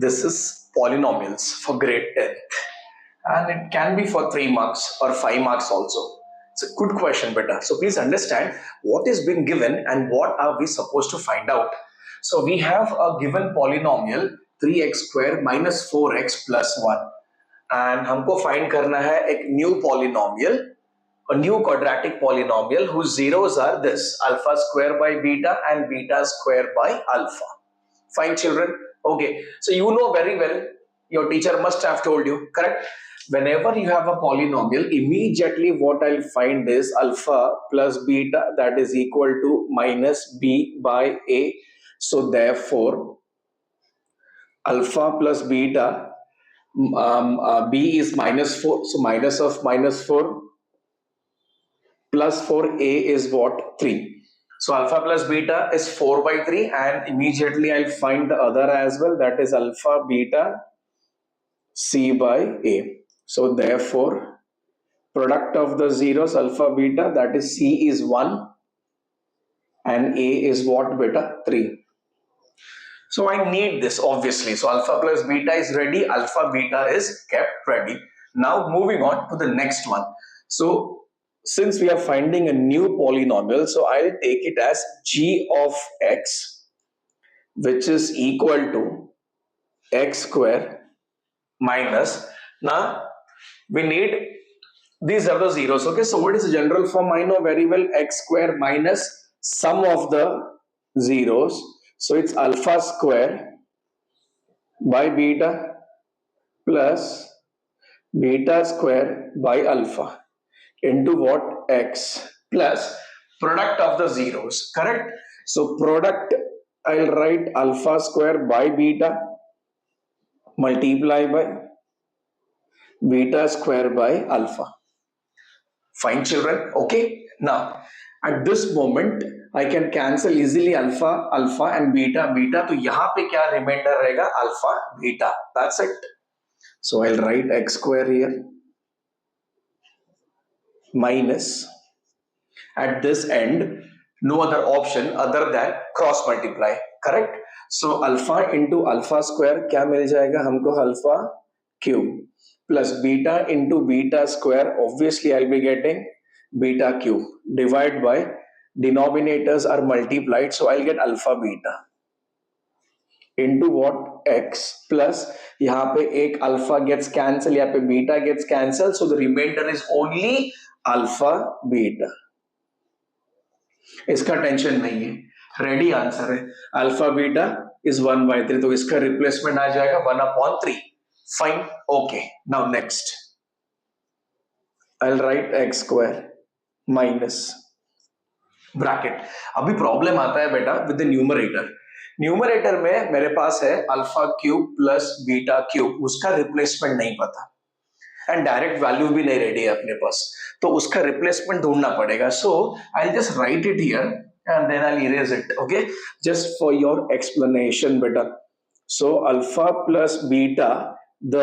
This is polynomials for grade 10th, and it can be for 3 marks or 5 marks also. It's a good question, beta. So please understand what is being given and what are we supposed to find out. So we have a given polynomial 3x square minus 4x plus 1, and हमको find करना है एक new polynomial, a new quadratic polynomial whose zeros are this: alpha square by beta and beta square by alpha. Fine, children. Okay, so you know very well, your teacher must have told you, correct? Whenever you have a polynomial, immediately what I'll find is alpha plus beta, that is equal to minus b by a. So therefore alpha plus beta, b is minus 4, so minus of minus 4 plus 4a is what? 3. So alpha plus beta is 4 by 3, and immediately I'll find the other as well, that is alpha beta c by a. So therefore product of the zeros alpha beta, that is c is 1 and a is what, beta? 3. So I need this obviously. So alpha plus beta is ready, alpha beta is kept ready. Now moving on to the next one. So since we are finding a new polynomial, so I'll take it as g of x, which is equal to x square minus, now we need, these are the zeros, okay? So what is the general form? I know very well, x square minus sum of the zeros, so it's alpha square by beta plus beta square by alpha into what? X plus product of the zeros, correct? So product, I'll write alpha square by beta multiply by beta square by alpha. Fine, children. Okay, now at this moment I can cancel easily alpha and beta. तो यहाँ पे क्या remainder रहेगा? Alpha beta. That's it. So I'll write x square here minus, at this end no other option other than cross multiply, correct? So alpha into alpha square क्या मिल जाएगा हमको? Alpha cube plus beta into beta square, obviously I'll be getting beta cube, divide by denominators are multiplied, so I'll get alpha beta into what? X plus, यहाँ पे एक alpha gets cancel, यहाँ पे beta gets cancel, so the remainder is only alpha beta. इसका tension नहीं है, ready answer है, alpha beta is 1 by 3, तो इसका रिप्लेसमेंट आ जाएगा 1/3. Fine, okay. Now next I'll write x square minus bracket. अभी प्रॉब्लम आता है बेटा विद द न्यूमरेटर में मेरे पास है alpha cube plus beta cube, उसका रिप्लेसमेंट नहीं पता एंड डायरेक्ट वैल्यू भी नहीं रेडी है अपने पास, तो उसका रिप्लेसमेंट ढूंढना पड़ेगा. So I just write it here and then I erase it, okay, just for your explanation बेटा. So alpha plus beta the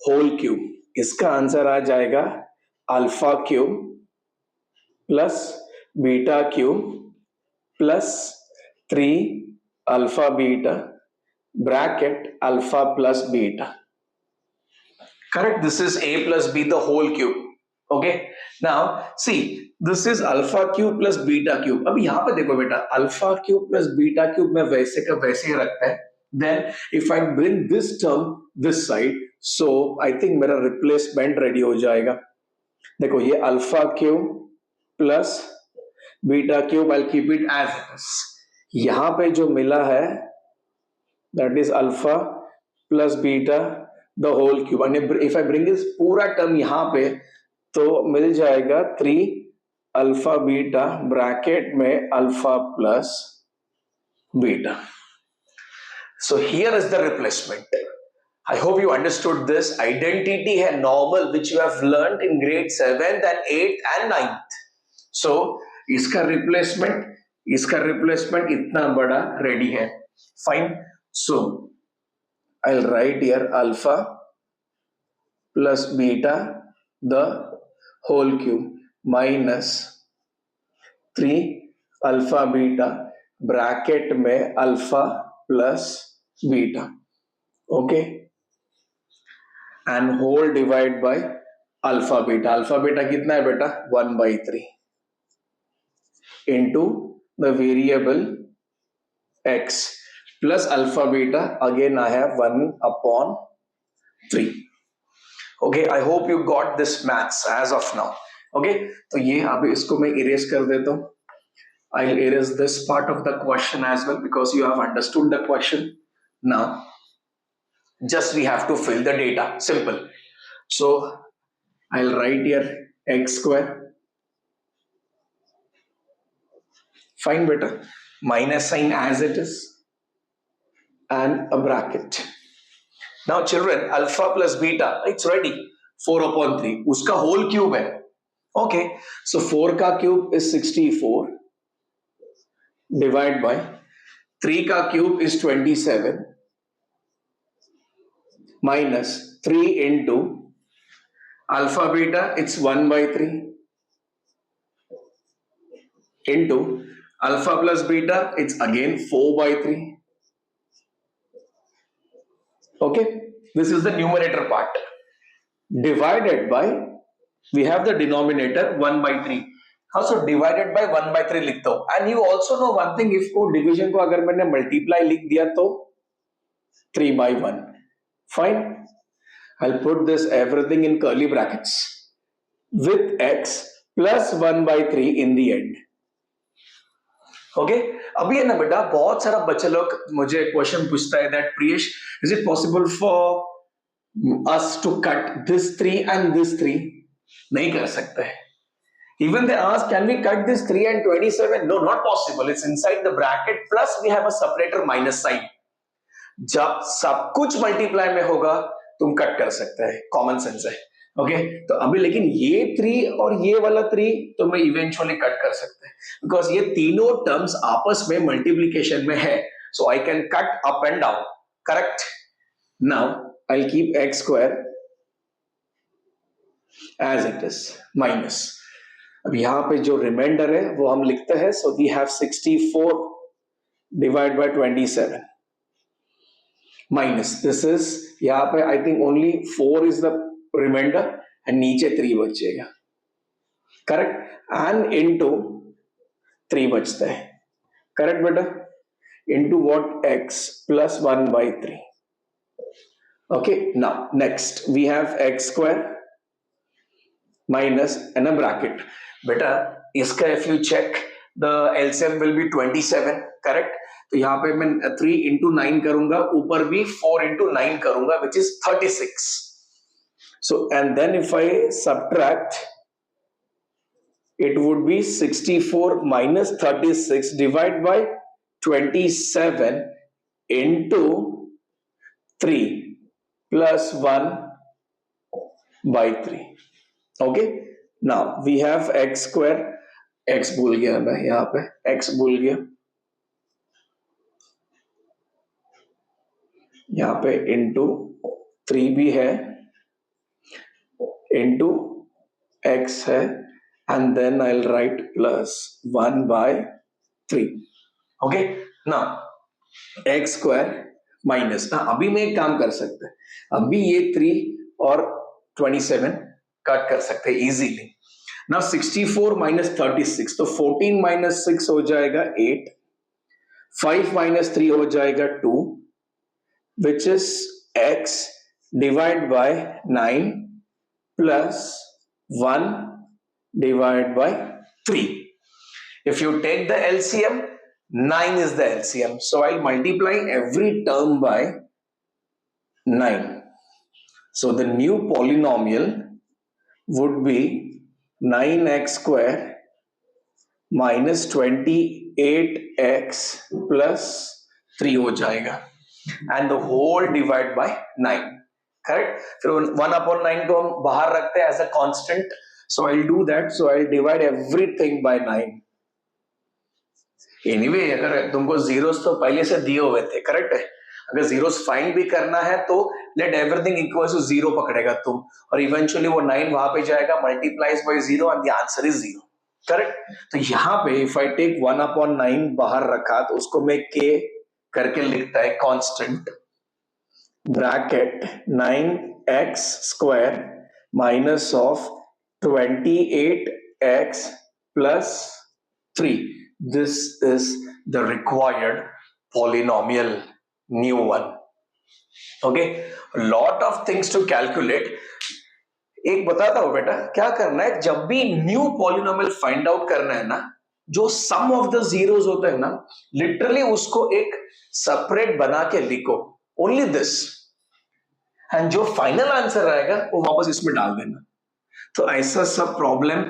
whole cube, इसका आंसर आ जाएगा alpha cube plus beta cube plus 3 alpha beta bracket alpha plus beta. Correct, this is a plus b the whole cube. Okay, now see, this is alpha cube plus beta cube. अब यहाँ पे देखो बेटा, alpha cube plus beta cube में वैसे का वैसे ही रखता है. Then if I bring this term this side, so I think मेरा replacement ready हो जाएगा. देखो ये alpha cube plus beta cube, I'll keep it as it is. यहाँ पे जो मिला है that is alpha plus beta the whole cube, and if I bring this पूरा term यहाँ पे तो मिल जाएगा 3 अल्फा बीटा ब्रैकेट में alpha plus beta. So here is the replacement. I hope you understood this. Identity है normal which you have learned in grade 7th and 8th and 9th. So इसका replacement इतना बड़ा ready है. Fine. So I'll write here alpha plus beta the whole cube minus 3 alpha beta bracket में alpha plus beta. Okay, and whole divide by alpha beta. Alpha beta कितना है बेटा? 1/3 into the variable x plus alpha beta, again I have 1/3. Okay, I hope you got this maths as of now. Okay, तो ये अभी इसको मैं erase कर देता हूं. I'll erase this part of the question as well because you have understood the question. Now, just we have to fill the data. Simple. So, I'll write here x square. Fine, beta. Minus sign as it is. And a bracket. Now, children, alpha plus beta, it's ready. 4/3. Uska whole cube hai. Okay. So, 4 ka cube is 64. Divide by 3 का cube is 27 minus 3 into alpha beta, it's 1/3 into alpha plus beta, it's again 4/3. Okay, this is the numerator part. Divided by, we have the denominator 1/3. हाँ, so divided by 1/3 लिखता हूं. And you also know one thing, if को division को अगर मैंने multiply लिख दिया तो 3/1. Fine. I'll put this everything in curly brackets with x plus 1/3 in the end. Okay? अभी है ना बेटा, बहुत सारा बच्चा लोग मुझे क्वेश्चन पूछता है that Priyesh, is it possible for us to cut this 3 and this 3? नहीं कर सकते हैं. Even they ask, can we cut this 3 and 27? No, not possible. It's inside the bracket. Plus, we have a separator minus sign. जब सब कुछ multiply में होगा तुम कट कर सकते हैं. कॉमन सेंस है. ओके, तो अभी लेकिन ये 3 और ये वाला 3 तो मैं इवेंचुअली कट कर सकते हैं बिकॉज ये तीनों टर्म्स आपस में मल्टीप्लीकेशन में है. So I can cut up and down. Correct. Now I will keep x square as it is minus. अब यहां पे जो रिमाइंडर है वो हम लिखते हैं. So we have 64 divide by 27 minus this is, यहां पे I think only 4 is the remainder and नीचे 3 बचेगा. करेक्ट. एंड इनटू 3 बचता है. करेक्ट बेटा. Into what? x plus 1/3. Okay, now next we have x square minus and a bracket. बेटा इसका if you check the LCM will be 27. correct. तो यहाँ पे मैं 3 into 9 करूंगा, ऊपर भी 4 into 9 करूंगा which is 36. So and then if I subtract, it would be 64 minus 36 divided by 27 into 3 plus 1/3. Okay, now we have X square. X भूल गया मैं, यहां पे एक्स भूल गया. यहां पे इंटू 3 भी है, इंटू एक्स है, and then I will write plus 1/3. Okay, now X square minus. अभी मैं एक काम कर सकता है, अभी ये 3 और 27 कट कर सकते हैं इजीली. नाउ 64 minus 36, तो 14 minus 6 हो जाएगा 8. 5 minus 3 हो जाएगा 2, which is x divided by 9 plus 1 divided by 3. If you take the LCM, 9 is the LCM. So I'll multiply every term by 9. So the new polynomial would be 9x square minus 28x plus 3 हो जाएगा and the whole divide by 9. Correct. फिर 1/9 को हम बाहर रखते हैं as a constant. So I'll do that. So I'll divide everything by 9. Anyway, अगर तुमको zeros तो पहले से दिए हुए थे. करेक्ट है. अगर जीरोस फाइंड भी करना है तो लेट एवरीथिंग इक्वल टू 0 पकड़ेगा तुम, और इवेंचुअली वो 9 वहां पे जाएगा, multiplies by 0 and the answer is 0. Correct. तो यहाँ पे इफ आई टेक 1/9 बाहर रखा तो उसको मैं k करके लिखता है constant. bracket 9x square minus of 28x plus 3. This is the required polynomial, new one. Okay, a lot of things to calculate. एक बताता हूं बेटा, क्या करना है जब भी न्यू पॉलिनोमियल फाइंड आउट करना है ना, जो सम ऑफ द जीरोस होते हैं ना, लिटरली उसको एक सेपरेट बना के लिखो, ओनली दिस, एंड जो फाइनल आंसर आएगा वो वापस इसमें डाल देना. तो ऐसा सब प्रॉब्लम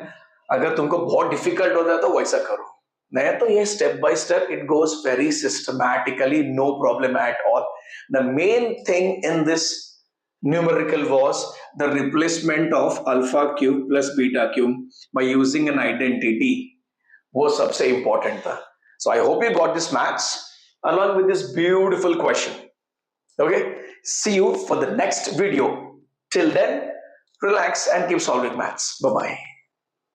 अगर तुमको बहुत डिफिकल्ट होता है तो वैसा करो, नहीं तो ये step by step it goes very systematically, no problem at all. The main thing in this numerical was the replacement of alpha cube plus beta cube by using an identity. वो सबसे important था. So I hope you got this maths along with this beautiful question. Okay, see you for the next video. Till then, relax and keep solving maths. Bye bye.